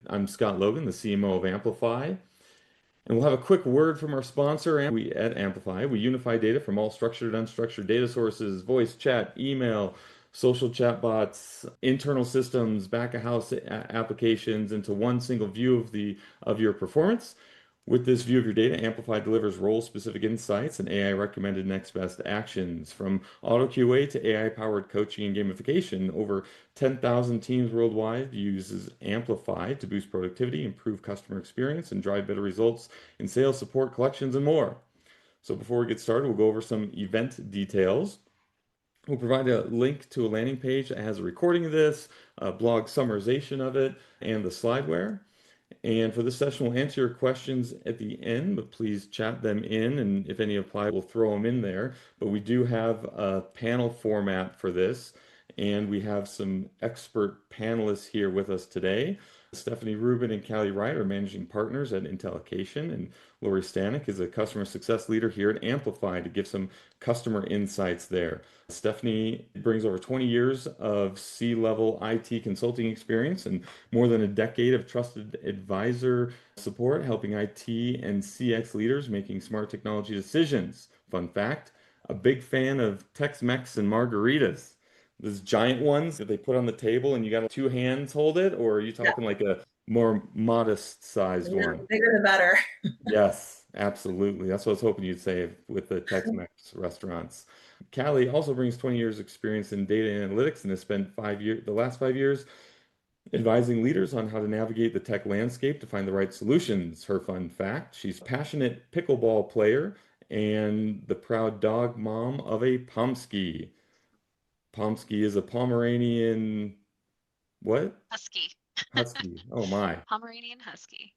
I'm Scott Logan, the CMO of AmplifAI, and we'll have a quick word from our sponsor. And we at AmplifAI, we unify data from all structured and unstructured data sources, voice, chat, email, social chatbots, internal systems, back of house applications into one single view of your performance. With this view of your data, Amplify delivers role-specific insights and AI recommended next best actions. From auto QA to AI-powered coaching and gamification, over 10,000 teams worldwide uses Amplify to boost productivity, improve customer experience, and drive better results in sales, support, collections, and more. So before we get started, we'll go over some event details. We'll provide a link to a landing page that has a recording of this, a blog summarization of it, and the slideware. And for this session, we'll answer your questions at the end, but please chat them in. And if any apply, we'll throw them in there. But we do have a panel format for this. And we have some expert panelists here with us today. Stephanie Rubin and Calli Wright are managing partners at Intellication, and Lori Stanek is a customer success leader here at Amplify to give some customer insights there. Stephanie brings over 20 years of C-level IT consulting experience and more than a decade of trusted advisor support, helping IT and CX leaders making smart technology decisions. Fun fact, a big fan of Tex-Mex and margaritas. Those giant ones that they put on the table and you got two hands hold it, or are you Yeah, talking like a more modest sized the one? bigger the better. Yes, absolutely. That's what I was hoping you'd say with the Tex-Mex restaurants. Callie also brings 20 years experience in data analytics and has spent the last 5 years advising leaders on how to navigate the tech landscape to find the right solutions. Her fun fact, she's a passionate pickleball player and the proud dog mom of a Pomsky. Pomsky is a Pomeranian, what? Husky. Husky. Oh my. Pomeranian Husky.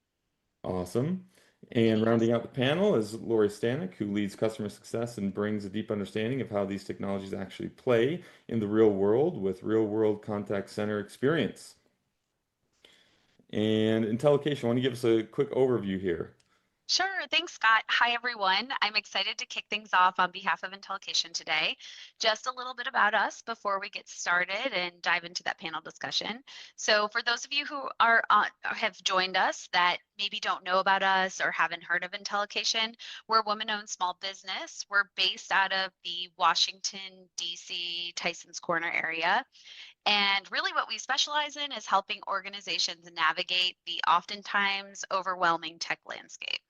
Awesome. And rounding out the panel is Lori Stanek, who leads customer success and brings a deep understanding of how these technologies actually play in the real world with real world contact center experience. And Intellication, want to give us a quick overview here? Sure. Thanks, Scott. Hi, everyone. I'm excited to kick things off on behalf of Intellication today. Just a little bit about us before we get started and dive into that panel discussion. So, for those of you who have joined us that maybe don't know about us or haven't heard of Intellication, we're a woman-owned small business. We're based out of the Washington, D.C., Tyson's Corner area. And really, what we specialize in is helping organizations navigate the oftentimes overwhelming tech landscape.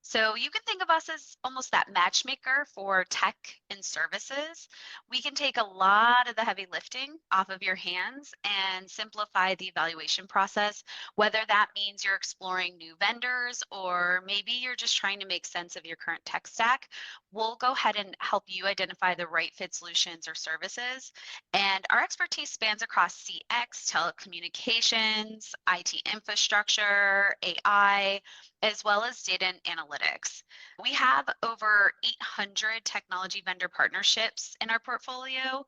So you can think of us as almost that matchmaker for tech and services. We can take a lot of the heavy lifting off of your hands and simplify the evaluation process, whether that means you're exploring new vendors or maybe you're just trying to make sense of your current tech stack. We'll go ahead and help you identify the right fit solutions or services. And our expertise spans across CX, telecommunications, IT infrastructure, AI, as well as data and analytics. We have over 800 technology vendor partnerships in our portfolio,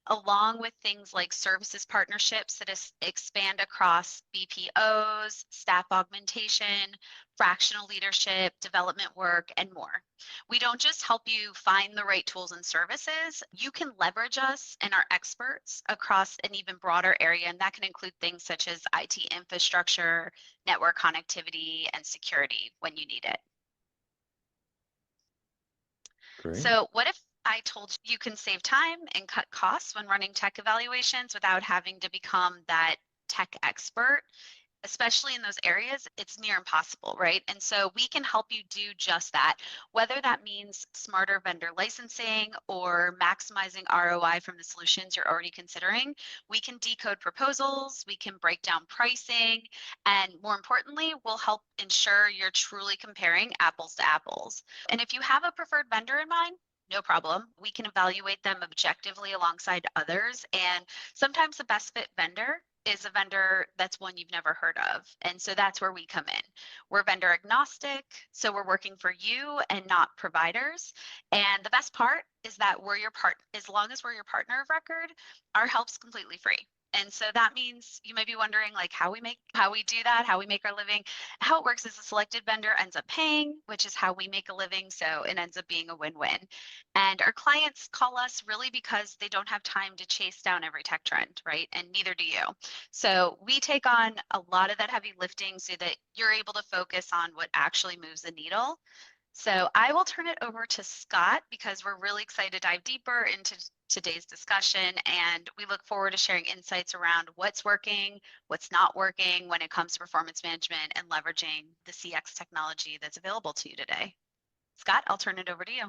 along with things like services partnerships that expand across BPOs, staff augmentation, fractional leadership, development work, and more. We don't just help you find the right tools and services, you can leverage us and our experts across an even broader area, and that can include things such as IT infrastructure, network connectivity, and security when you need it. Great. So, what if I told you can save time and cut costs when running tech evaluations without having to become that tech expert? Especially in those areas, it's near impossible, right? And so we can help you do just that, whether that means smarter vendor licensing or maximizing ROI from the solutions you're already considering. We can decode proposals, we can break down pricing, and more importantly, we'll help ensure you're truly comparing apples to apples. And if you have a preferred vendor in mind, no problem. We can evaluate them objectively alongside others. And sometimes the best fit vendor is a vendor that's one you've never heard of. And so that's where we come in. We're vendor agnostic, so we're working for you and not providers. And the best part is that we're your part as long as we're your partner of record, our help's completely free. And so that means you might be wondering like how we do that, how we make our living. How it works is a selected vendor ends up paying, which is how we make a living. So it ends up being a win-win. And our clients call us really because they don't have time to chase down every tech trend, right? And neither do you. So we take on a lot of that heavy lifting so that you're able to focus on what actually moves the needle. So I will turn it over to Scott because we're really excited to dive deeper into today's discussion, and we look forward to sharing insights around what's working, what's not working when it comes to performance management and leveraging the CX technology that's available to you today. Scott, I'll turn it over to you.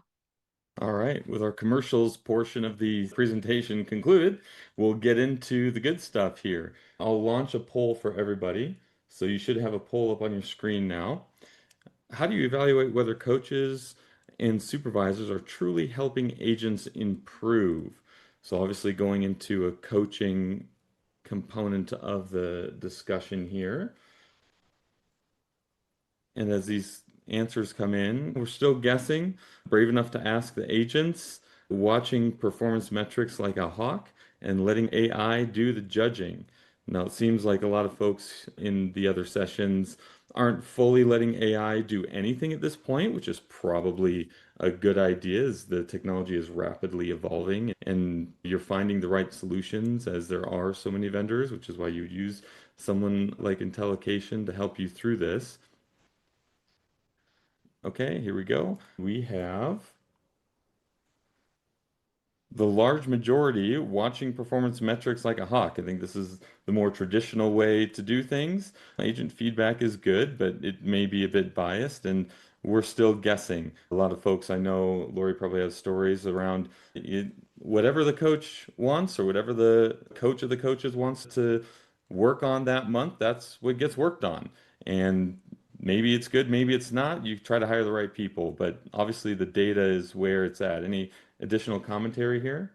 All right, with our commercials portion of the presentation concluded, we'll get into the good stuff here. I'll launch a poll for everybody. So you should have a poll up on your screen now. How do you evaluate whether coaches and supervisors are truly helping agents improve? So obviously going into a coaching component of the discussion here. And as these answers come in, we're still guessing, brave enough to ask the agents, watching performance metrics like a hawk, and letting AI do the judging. Now, it seems like a lot of folks in the other sessions aren't fully letting AI do anything at this point, which is probably a good idea as the technology is rapidly evolving and you're finding the right solutions as there are so many vendors, which is why you use someone like IntelliCation to help you through this. Okay, here we go. We have the large majority watching performance metrics like a hawk. I think this is the more traditional way to do things. Agent feedback is good, but it may be a bit biased, and we're still guessing. A lot of folks I know, Lori probably has stories around it, whatever the coach wants or whatever the coach of the coaches wants to work on that month, that's what gets worked on. And maybe it's good, maybe it's not. You try to hire the right people, but obviously the data is where it's at. Any additional commentary here?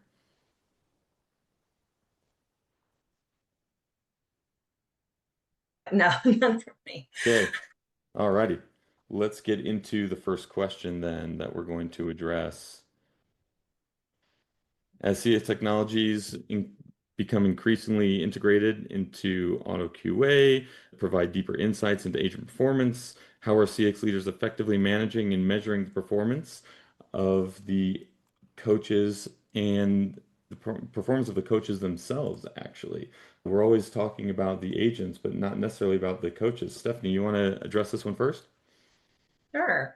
No, not for me. Okay, all righty. Let's get into the first question then that we're going to address. As CX technologies become increasingly integrated into auto QA, provide deeper insights into agent performance, how are CX leaders effectively managing and measuring the performance of the coaches and the performance of the coaches themselves, actually? We're always talking about the agents, but not necessarily about the coaches. Stephanie, you want to address this one first? Sure.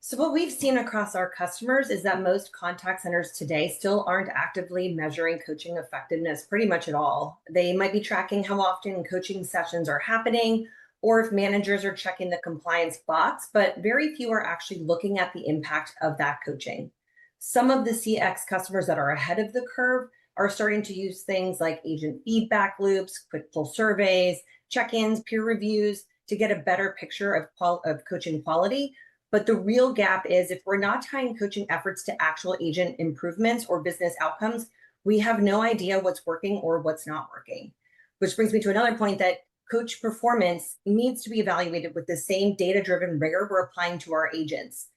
So what we've seen across our customers is that most contact centers today still aren't actively measuring coaching effectiveness pretty much at all. They might be tracking how often coaching sessions are happening or if managers are checking the compliance box, but very few are actually looking at the impact of that coaching. Some of the CX customers that are ahead of the curve are starting to use things like agent feedback loops, quick pull surveys, check-ins, peer reviews to get a better picture of coaching quality. But the real gap is if we're not tying coaching efforts to actual agent improvements or business outcomes, we have no idea what's working or what's not working. Which brings me to another point that coach performance needs to be evaluated with the same data-driven rigor we're applying to our agents.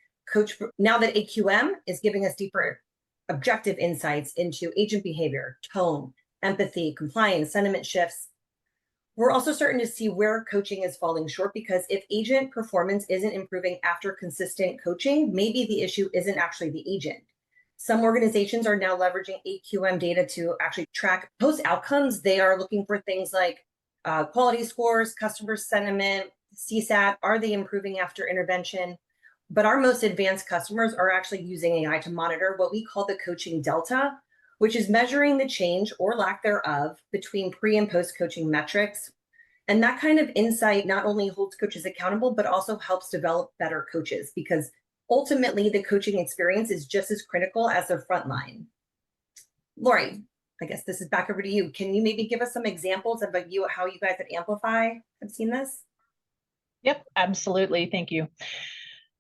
Now that AQM is giving us deeper objective insights into agent behavior, tone, empathy, compliance, sentiment shifts, we're also starting to see where coaching is falling short because if agent performance isn't improving after consistent coaching, maybe the issue isn't actually the agent. Some organizations are now leveraging AQM data to actually track post outcomes. They are looking for things like quality scores, customer sentiment, CSAT. Are they improving after intervention? But our most advanced customers are actually using AI to monitor what we call the coaching delta, which is measuring the change or lack thereof between pre and post coaching metrics. And that kind of insight not only holds coaches accountable, but also helps develop better coaches because ultimately the coaching experience is just as critical as their front line. Lori, I guess this is back over to you. Can you maybe give us some examples of how you guys at Amplify have seen this? Yep, absolutely. Thank you.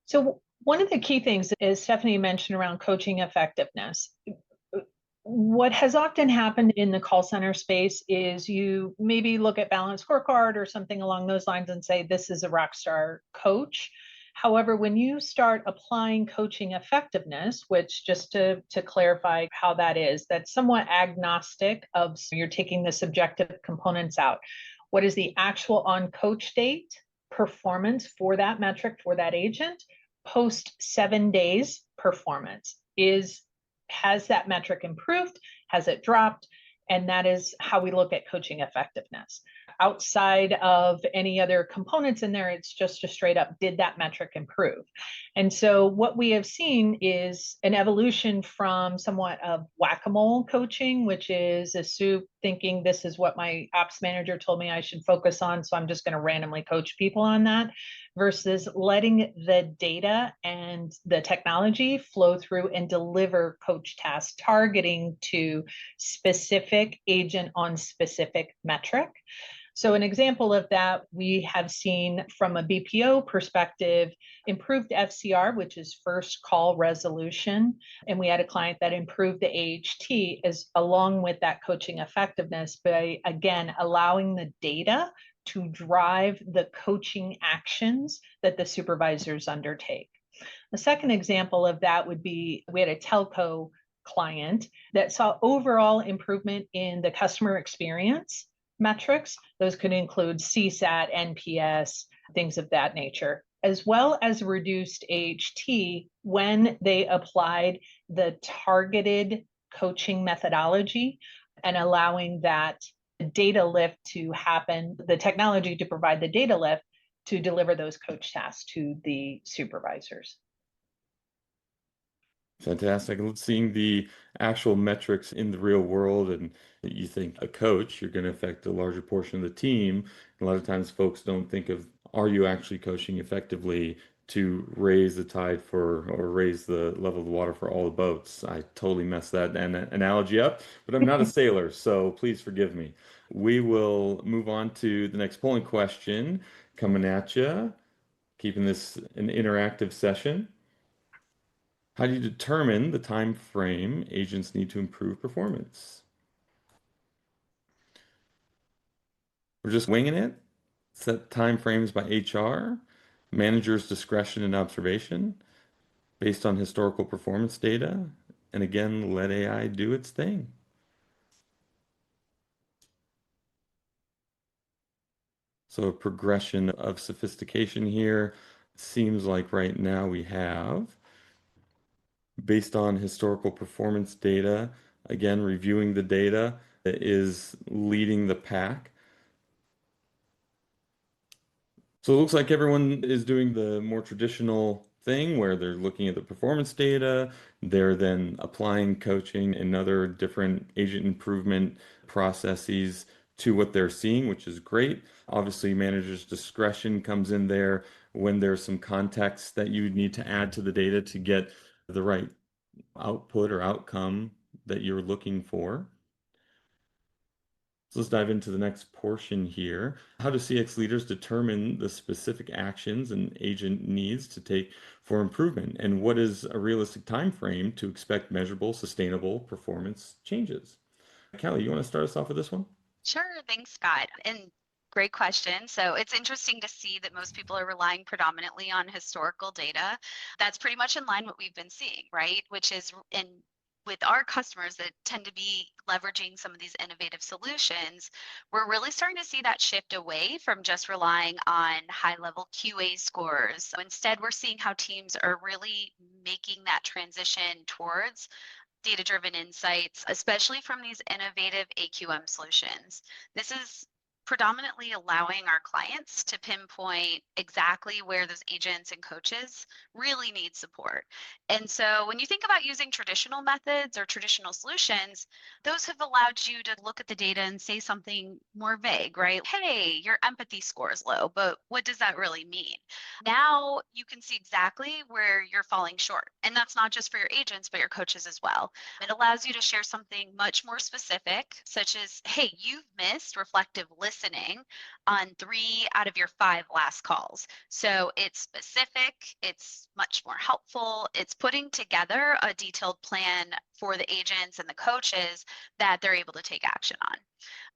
So one of the key things is Stephanie mentioned around coaching effectiveness. What has often happened in the call center space is you maybe look at Balance Scorecard or something along those lines and say, this is a rock star coach. However, when you start applying coaching effectiveness, which just to clarify how that is, that's somewhat agnostic of, so you're taking the subjective components out. What is the actual on coach date performance for that metric for that agent? Post 7 days performance has that metric improved? Has it dropped? And that is how we look at coaching effectiveness. Outside of any other components in there, it's just a straight up, did that metric improve? And so what we have seen is an evolution from somewhat of whack-a-mole coaching, which is a soup thinking this is what my ops manager told me I should focus on, so I'm just going to randomly coach people on that, versus letting the data and the technology flow through and deliver coach tasks targeting to specific agent on specific metric. So an example of that we have seen from a BPO perspective, improved FCR, which is first call resolution. And we had a client that improved the AHT as along with that coaching effectiveness by, again, allowing the data to drive the coaching actions that the supervisors undertake. The second example of that would be, we had a telco client that saw overall improvement in the customer experience metrics. Those could include CSAT, NPS, things of that nature, as well as reduced AHT when they applied the targeted coaching methodology and allowing that data lift to happen, the technology to provide the data lift to deliver those coach tasks to the supervisors. Fantastic. And seeing the actual metrics in the real world, and you think a coach, you're going to affect a larger portion of the team. A lot of times folks don't think of, are you actually coaching effectively to raise the tide for, or raise the level of the water for all the boats? I totally messed that analogy up, but I'm not a sailor, so please forgive me. We will move on to the next polling question coming at you, keeping this an interactive session. How do you determine the time frame agents need to improve performance? We're just winging it. Set time frames by HR, manager's discretion and observation, based on historical performance data, and again, let AI do its thing. So a progression of sophistication here. Seems like right now we have, based on historical performance data, again, reviewing the data is leading the pack. So it looks like everyone is doing the more traditional thing where they're looking at the performance data, they're then applying coaching and other different agent improvement processes to what they're seeing, which is great. Obviously, manager's discretion comes in there when there's some context that you need to add to the data to get the right output or outcome that you're looking for. So let's dive into the next portion here. How do CX leaders determine the specific actions an agent needs to take for improvement? And what is a realistic time frame to expect measurable, sustainable performance changes? Calli, you want to start us off with this one? Sure, thanks, Scott. And great question. So it's interesting to see that most people are relying predominantly on historical data. That's pretty much in line what we've been seeing, right? Which is with our customers that tend to be leveraging some of these innovative solutions, we're really starting to see that shift away from just relying on high-level QA scores. So instead, we're seeing how teams are really making that transition towards data-driven insights, especially from these innovative AQM solutions. This is predominantly allowing our clients to pinpoint exactly where those agents and coaches really need support. And so when you think about using traditional methods or traditional solutions, those have allowed you to look at the data and say something more vague, right? Hey, your empathy score is low, but what does that really mean? Now you can see exactly where you're falling short. And that's not just for your agents, but your coaches as well. It allows you to share something much more specific, such as, hey, you've missed reflective listening on 3 out of your 5 last calls. So it's specific, it's much more helpful, it's putting together a detailed plan for the agents and the coaches that they're able to take action on.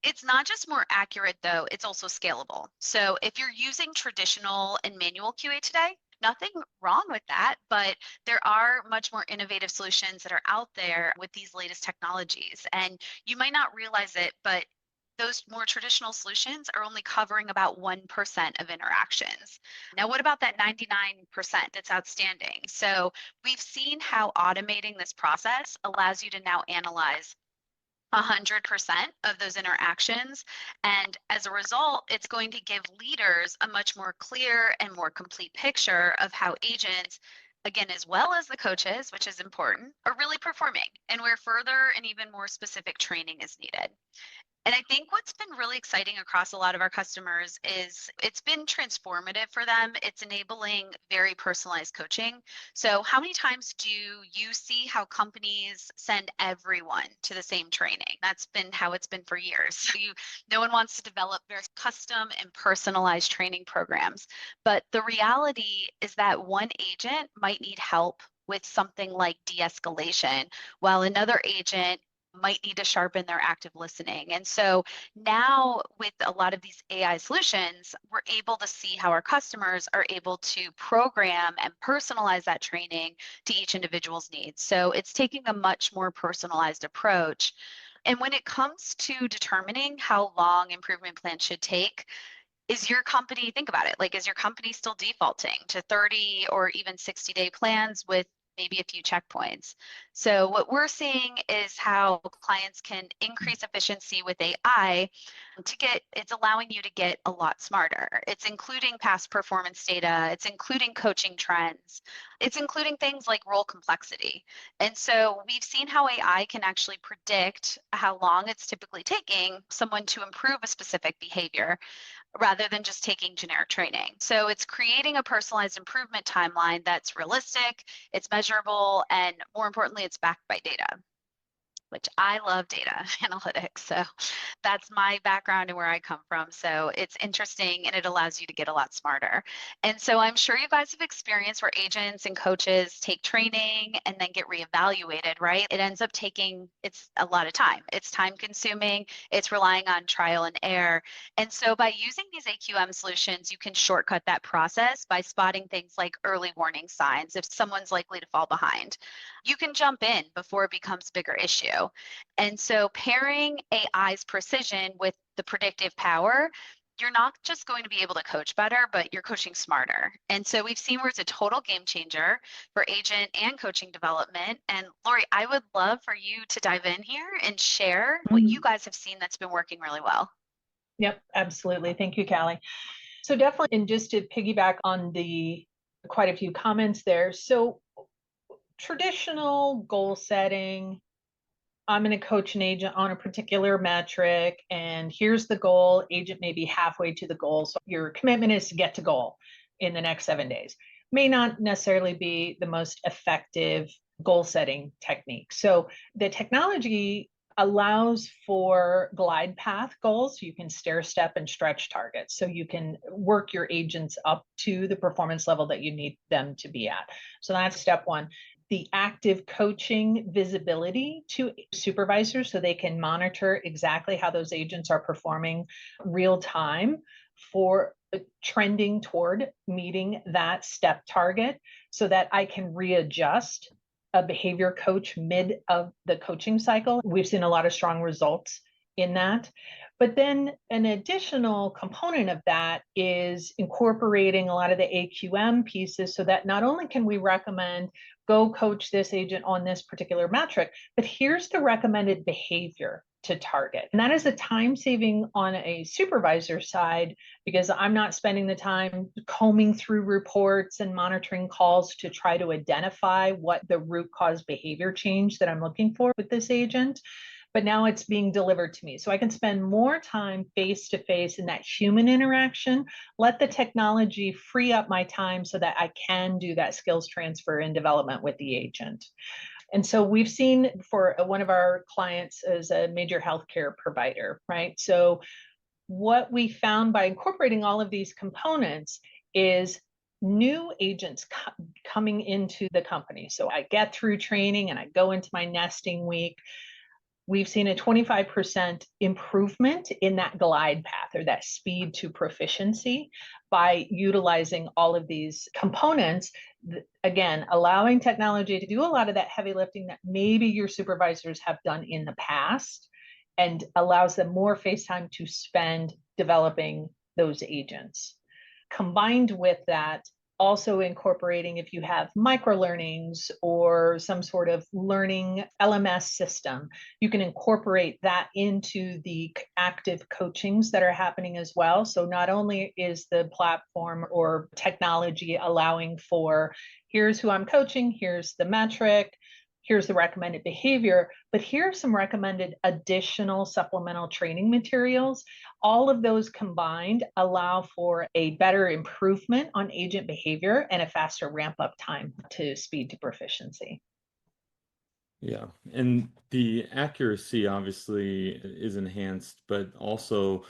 It's not just more accurate though, it's also scalable. So if you're using traditional and manual QA today, Nothing wrong with that, but there are much more innovative solutions that are out there with these latest technologies. And you might not realize it, but those more traditional solutions are only covering about 1% of interactions. Now, what about that 99% that's outstanding? So, we've seen how automating this process allows you to now analyze 100% of those interactions. And as a result, it's going to give leaders a much more clear and more complete picture of how agents, again, as well as the coaches, which is important, are really performing and where further and even more specific training is needed. And I think what's been really exciting across a lot of our customers is it's been transformative for them. It's enabling very personalized coaching. So, how many times do you see how companies send everyone to the same training? That's been how it's been for years. No one wants to develop very custom and personalized training programs. But the reality is that one agent might need help with something like de escalation, while another agent might need to sharpen their active listening. And so now with a lot of these AI solutions, we're able to see how our customers are able to program and personalize that training to each individual's needs. So it's taking a much more personalized approach. And when it comes to determining how long improvement plans should take, is your company, think about it, like, is your company still defaulting to 30 or even 60-day plans with maybe a few checkpoints? So what we're seeing is how clients can increase efficiency with AI it's allowing you to get a lot smarter. It's including past performance data, it's including coaching trends, it's including things like role complexity. And so we've seen how AI can actually predict how long it's typically taking someone to improve a specific behavior, rather than just taking generic training. So it's creating a personalized improvement timeline that's realistic, it's measurable, and more importantly, it's backed by data, which I love data analytics. So that's my background and where I come from. So it's interesting and it allows you to get a lot smarter. And so I'm sure you guys have experienced where agents and coaches take training and then get reevaluated, right? It ends up it's a lot of time. It's time consuming. It's relying on trial and error. And so by using these AQM solutions, you can shortcut that process by spotting things like early warning signs if someone's likely to fall behind. You can jump in before it becomes a bigger issue. And so pairing AI's precision with the predictive power, you're not just going to be able to coach better, but you're coaching smarter. And so we've seen where it's a total game changer for agent and coaching development. And Lori, I would love for you to dive in here and share what you guys have seen that's been working really well. Yep, absolutely. Thank you, Calli. So definitely, and just to piggyback on quite a few comments there. So traditional goal setting, I'm going to coach an agent on a particular metric, and here's the goal. Agent may be halfway to the goal. So your commitment is to get to goal in the next 7 days. May not necessarily be the most effective goal setting technique. So the technology allows for glide path goals. So you can stair step and stretch targets. So you can work your agents up to the performance level that you need them to be at. So that's step one. The active coaching visibility to supervisors so they can monitor exactly how those agents are performing real time for trending toward meeting that step target so that I can readjust a behavior coach mid of the coaching cycle. We've seen a lot of strong results in that. But then an additional component of that is incorporating a lot of the AQM pieces so that not only can we recommend go coach this agent on this particular metric, but here's the recommended behavior to target. And that is a time saving on a supervisor side because I'm not spending the time combing through reports and monitoring calls to try to identify what the root cause behavior change that I'm looking for with this agent. But now it's being delivered to me. So I can spend more time face to face in that human interaction, let the technology free up my time so that I can do that skills transfer and development with the agent. And so we've seen for one of our clients as a major healthcare provider, right? So what we found by incorporating all of these components is new agents coming into the company. So I get through training and I go into my nesting week. we've seen a 25% improvement in that glide path or that speed to proficiency by utilizing all of these components. Again, allowing technology to do a lot of that heavy lifting that maybe your supervisors have done in the past, and allows them more face time to spend developing those agents. Combined with that, also incorporating, if you have micro learnings or some sort of learning LMS system, you can incorporate that into the active coachings that are happening as well. So not only is the platform or technology allowing for, here's who I'm coaching, here's the metric, here's the recommended behavior, but here are some recommended additional supplemental training materials. All of those combined allow for a better improvement on agent behavior and a faster ramp up time to speed to proficiency. Yeah, and the accuracy obviously is enhanced, but also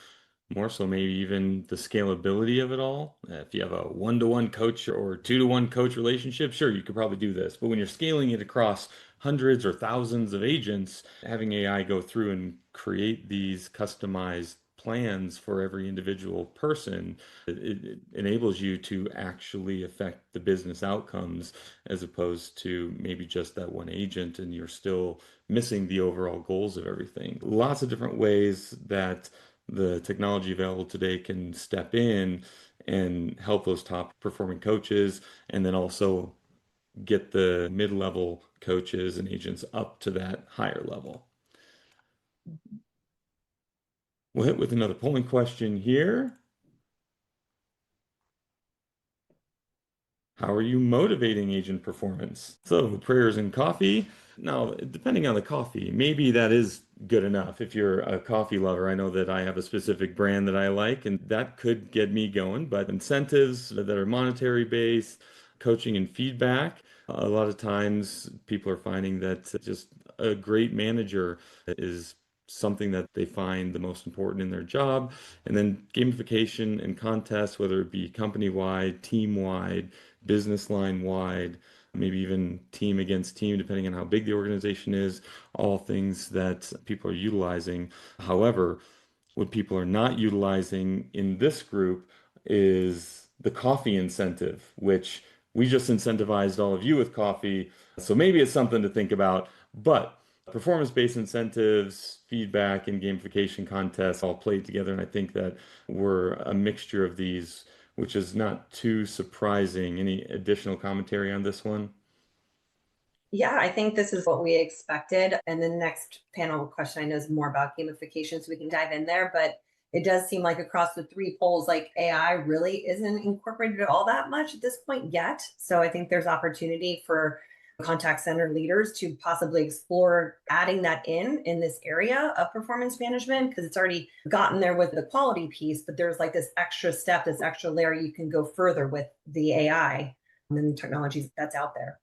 more so maybe even the scalability of it all. If you have a one-to-one coach or two-to-one coach relationship, sure, you could probably do this. But when you're scaling it across hundreds or thousands of agents, having AI go through and create these customized plans for every individual person, it enables you to actually affect the business outcomes as opposed to maybe just that one agent and you're still missing the overall goals of everything. Lots of different ways that the technology available today can step in and help those top performing coaches and then also get the mid-level coaches and agents up to that higher level. We'll hit with another polling question here. How are you motivating agent performance? So prayers and coffee. Now, depending on the coffee, maybe that is good enough. If you're a coffee lover, I know that I have a specific brand that I like, and that could get me going. But incentives that are monetary based, coaching and feedback, a lot of times people are finding that just a great manager is something that they find the most important in their job. And then gamification and contests, whether it be company-wide, team-wide, business line-wide, maybe even team against team, depending on how big the organization is, all things that people are utilizing. However, what people are not utilizing in this group is the coffee incentive, which we just incentivized all of you with coffee. So maybe it's something to think about, but performance-based incentives, feedback, and gamification contests all played together. And I think that we're a mixture of these, which is not too surprising. Any additional commentary on this one? Yeah, I think this is what we expected. And the next panel question I know is more about gamification, so we can dive in there. But it does seem like across the three polls, like AI really isn't incorporated all that much at this point yet. So I think there's opportunity for contact center leaders to possibly explore adding that in this area of performance management, because it's already gotten there with the quality piece, but there's like this extra step, this extra layer you can go further with the AI and the technologies that's out there.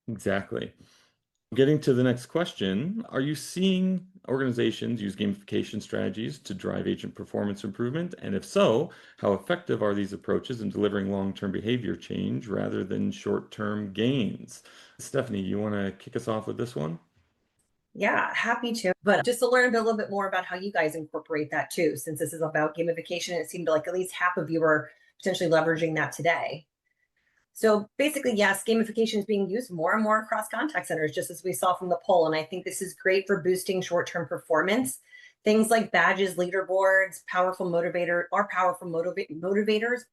Exactly. Getting to the next question, are you seeing organizations use gamification strategies to drive agent performance improvement? And if so, how effective are these approaches in delivering long-term behavior change rather than short-term gains? Stephanie, you want to kick us off with this one? Yeah, happy to. But just to learn a little bit more about how you guys incorporate that too, since this is about gamification, it seemed like at least half of you are potentially leveraging that today. So basically, yes, gamification is being used more and more across contact centers, just as we saw from the poll. And I think this is great for boosting short-term performance. Things like badges, leaderboards, powerful motivators,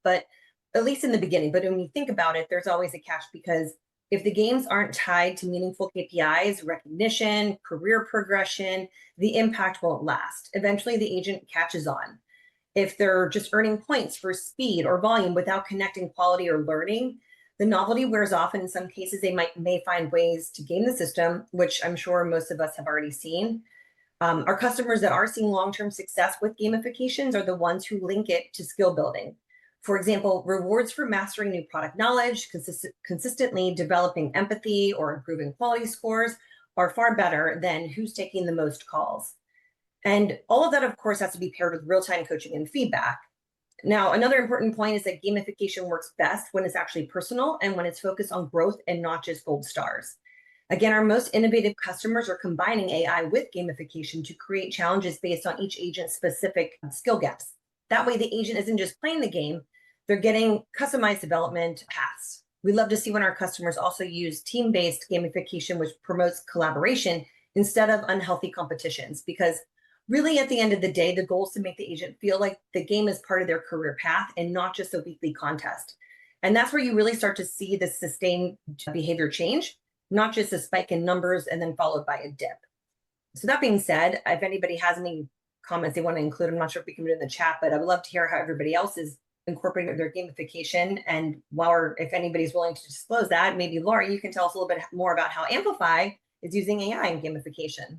but at least in the beginning. But when you think about it, there's always a catch, because if the games aren't tied to meaningful KPIs, recognition, career progression, the impact won't last. Eventually, the agent catches on. If they're just earning points for speed or volume without connecting quality or learning, the novelty wears off, and in some cases, they may find ways to game the system, which I'm sure most of us have already seen. Our customers that are seeing long-term success with gamifications are the ones who link it to skill building. For example, rewards for mastering new product knowledge, consistently developing empathy, or improving quality scores are far better than who's taking the most calls. And all of that, of course, has to be paired with real-time coaching and feedback. Now, another important point is that gamification works best when it's actually personal and when it's focused on growth and not just gold stars. Again, our most innovative customers are combining AI with gamification to create challenges based on each agent's specific skill gaps. That way, the agent isn't just playing the game, they're getting customized development paths. We love to see when our customers also use team-based gamification, which promotes collaboration instead of unhealthy competitions. Because really, at the end of the day, the goal is to make the agent feel like the game is part of their career path and not just a weekly contest. And that's where you really start to see the sustained behavior change, not just a spike in numbers and then followed by a dip. So that being said, if anybody has any comments they want to include, I'm not sure if we can do it in the chat, but I would love to hear how everybody else is incorporating their gamification. And if anybody's willing to disclose that, maybe Laura, you can tell us a little bit more about how Amplify is using AI in gamification.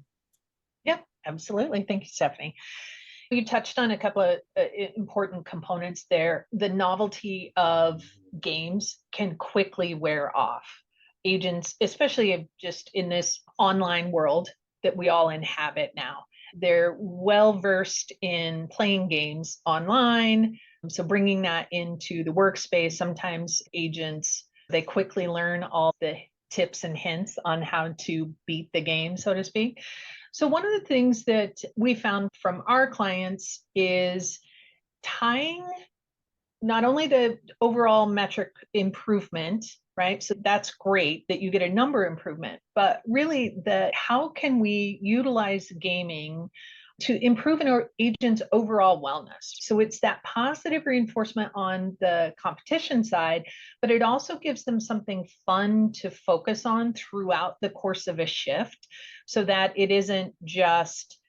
Yeah, absolutely. Thank you, Stephanie. You touched on a couple of important components there. The novelty of games can quickly wear off. Agents, especially just in this online world that we all inhabit now, they're well versed in playing games online. So bringing that into the workspace, sometimes agents, they quickly learn all the tips and hints on how to beat the game, so to speak. So one of the things that we found from our clients is tying not only the overall metric improvement, right? So that's great that you get a number improvement, but really how can we utilize gaming to improve an agent's overall wellness? So it's that positive reinforcement on the competition side, but it also gives them something fun to focus on throughout the course of a shift, so that it isn't just,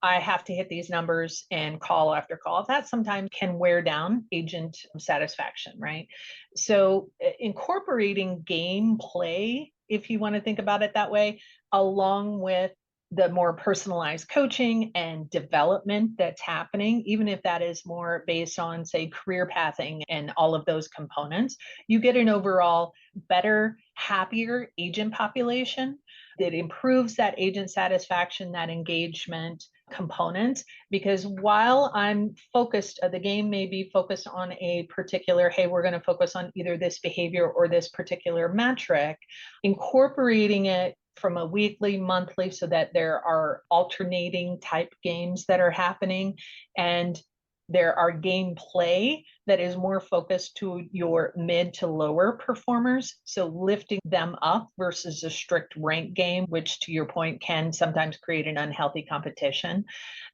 I have to hit these numbers and call after call. That sometimes can wear down agent satisfaction, right? So incorporating gameplay, if you want to think about it that way, along with the more personalized coaching and development that's happening, even if that is more based on, say, career pathing and all of those components, you get an overall better, happier agent population that improves that agent satisfaction, that engagement component. Because while I'm focused, the game may be focused on a particular, hey, we're going to focus on either this behavior or this particular metric, incorporating it from a weekly, monthly, so that there are alternating type games that are happening, and there are gameplay that is more focused to your mid to lower performers. So lifting them up versus a strict rank game, which to your point can sometimes create an unhealthy competition.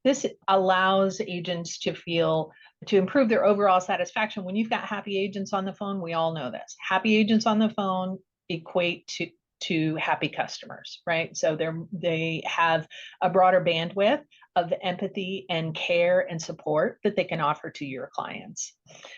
This allows agents to improve their overall satisfaction. When you've got happy agents on the phone, we all know this. Happy agents on the phone equate to happy customers, right? So they have a broader bandwidth of empathy and care and support that they can offer to your clients.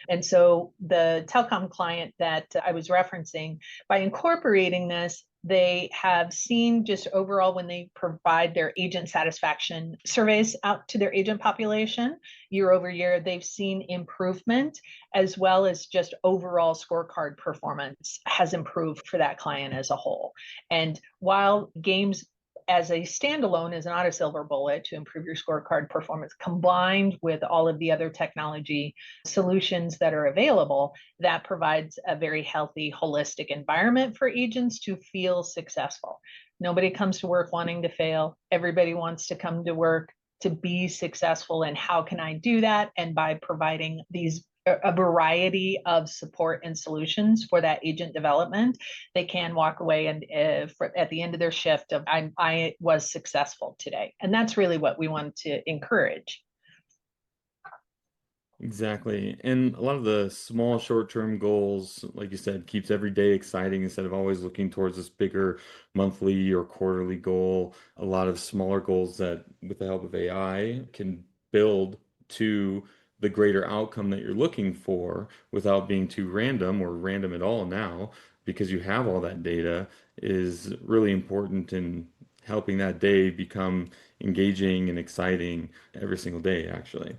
And so the telecom client that I was referencing, by incorporating this, they have seen just overall, when they provide their agent satisfaction surveys out to their agent population year over year, they've seen improvement, as well as just overall scorecard performance has improved for that client as a whole. And while games as a standalone is not a silver bullet to improve your scorecard performance, combined with all of the other technology solutions that are available, that provides a very healthy, holistic environment for agents to feel successful. Nobody comes to work wanting to fail. Everybody wants to come to work to be successful. And how can I do that? And by providing a variety of support and solutions for that agent development, they can walk away and at the end of their shift of, I was successful today. And that's really what we want to encourage. Exactly. And a lot of the small short-term goals, like you said, keeps every day exciting instead of always looking towards this bigger monthly or quarterly goal. A lot of smaller goals that, with the help of AI, can build to the greater outcome that you're looking for without being too random or random at all now, because you have all that data, is really important in helping that day become engaging and exciting every single day, actually.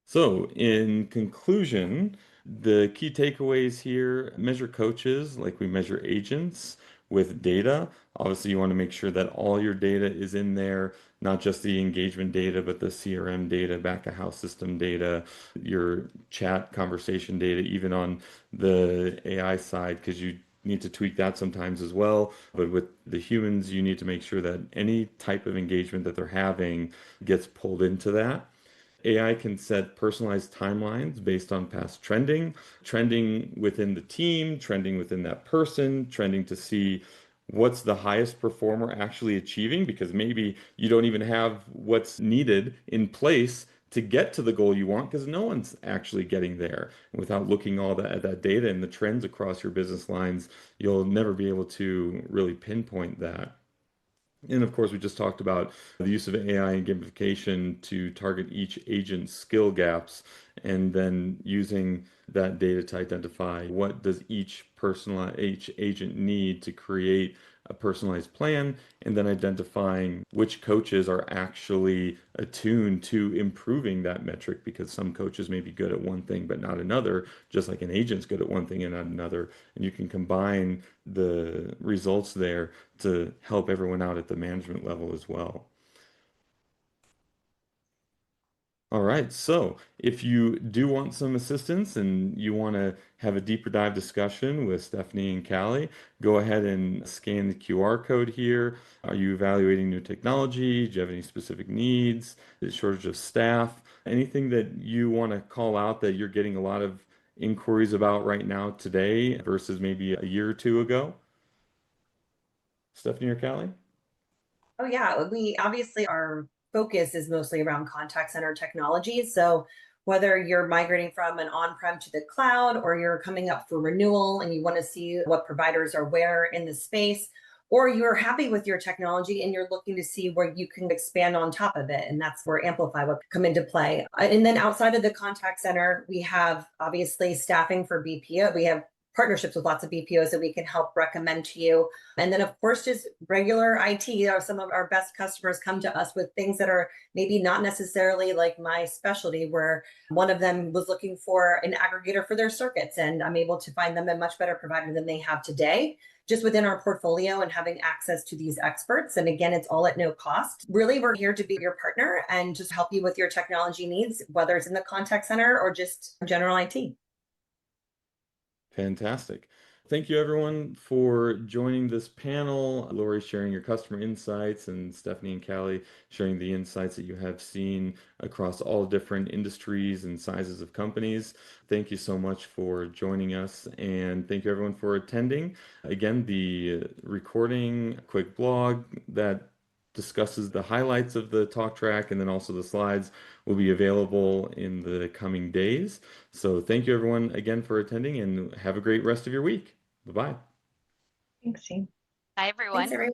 So, in conclusion, the key takeaways here: measure coaches like we measure agents with data. Obviously, you want to make sure that all your data is in there, not just the engagement data, but the CRM data, back of house system data, your chat conversation data, even on the AI side, because you need to tweak that sometimes as well. But with the humans, you need to make sure that any type of engagement that they're having gets pulled into that. AI can set personalized timelines based on past trending, trending within the team, trending within that person, trending to see what's the highest performer actually achieving, because maybe you don't even have what's needed in place to get to the goal you want because no one's actually getting there. And without looking all that at that data and the trends across your business lines, you'll never be able to really pinpoint that. And of course, we just talked about the use of AI and gamification to target each agent's skill gaps, and then using that data to identify what does each agent need to create a personalized plan, and then identifying which coaches are actually attuned to improving that metric, because some coaches may be good at one thing but not another, just like an agent's good at one thing and not another. And you can combine the results there to help everyone out at the management level as well. All right, so if you do want some assistance and you want to have a deeper dive discussion with Stephanie and Callie, go ahead and scan the QR code here. Are you evaluating new technology? Do you have any specific needs? The shortage of staff? Anything that you want to call out that you're getting a lot of inquiries about right now today versus maybe a year or two ago? Stephanie or Callie? Oh yeah, we obviously our focus is mostly around contact center technology. So whether you're migrating from an on-prem to the cloud or you're coming up for renewal and you want to see what providers are where in the space, or you're happy with your technology and you're looking to see where you can expand on top of it. And that's where Amplify would come into play. And then outside of the contact center, we have obviously staffing for BPO. We have partnerships with lots of BPOs that we can help recommend to you. And then, of course, just regular IT. Some of our best customers come to us with things that are maybe not necessarily like my specialty, where one of them was looking for an aggregator for their circuits, and I'm able to find them a much better provider than they have today, just within our portfolio and having access to these experts. And again, it's all at no cost. Really, we're here to be your partner and just help you with your technology needs, whether it's in the contact center or just general IT. Fantastic. Thank you, everyone, for joining this panel. Lori sharing your customer insights, and Stephanie and Callie sharing the insights that you have seen across all different industries and sizes of companies. Thank you so much for joining us, and thank you, everyone, for attending. Again, the recording, quick blog that discusses the highlights of the talk track and then also the slides will be available in the coming days. So thank you, everyone, again for attending, and have a great rest of your week. Bye-bye. Thanks, Ian. Bye, everyone. Thanks, everyone.